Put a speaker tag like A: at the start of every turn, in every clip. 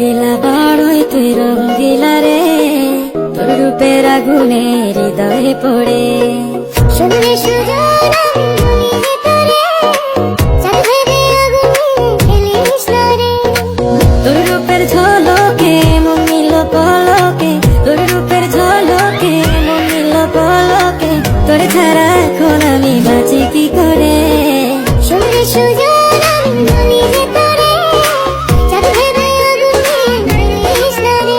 A: রঙ্গিলা বাড়ই তুই রঙ্গিলা রে, তোর রূপের আগুনে হৃদয়ে পড়ে।
B: শুনলে সুজন আমি বলি যে তোরে, চাঁদ ভেবে আগুনে ফেলিস না রে।
A: তোর রূপের ঝলকে মন নিল পলকে, তোর রূপের ঝলকে মন নিল পলকে, তোর ছাড়া এখন আমি বাঁচি কি করে।
B: শুনলে সুজন আমি বলি যে তোরে, চাঁদ ভেবে আগুনে ফেলিস না রে।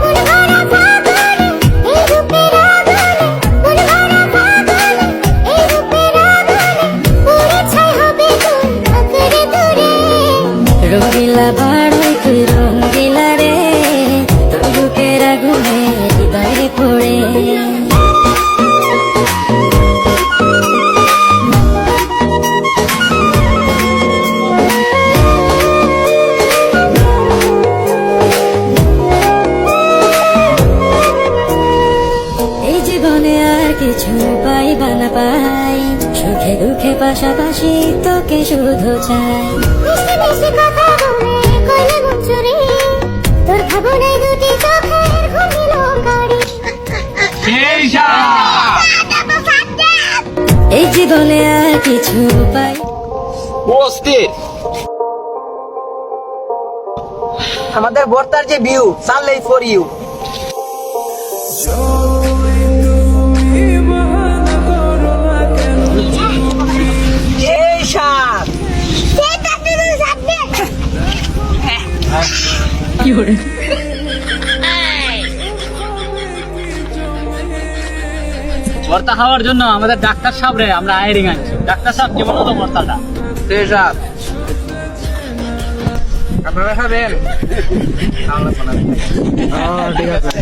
B: মন ভরা ফাগুনে এই রূপের আগুনে, মন ভরা ফাগুনে এই রূপের আগুনে, পুড়ে ছাই হবে তোর আঁকড়ে ধরে।
A: রঙ্গিলা বাড়ই তুই রঙ্গিলা রে, তোর রূপের আগুনে হৃদয়ে পড়ে। এই জীবনে আর কিছু পাইবা না পাই, সুখে দুঃখে পাশাপাশি তোকে শুধু চাই।
B: মিষ্টি মিষ্টি কথা বলে কইলে মন চুরি, তোর ভাবনায় দুটি চোখের ঘুমিল গাড়ি।
A: এই জীবনে আর কিছু পাই।
C: অস্থির আমাদের বর্তার যে ভিউ সানলাই ফর ইউ। এই সাত
D: ভর্তা খাওয়ার জন্য আমাদের ডাক্তার সাহেব রে আমরা হায়ারিং আনছি। ডাক্তার সাহেব কেমন হতো ভর্তাটা?
C: সেই সাত আপনারা খাবেন? ঠিক আছে।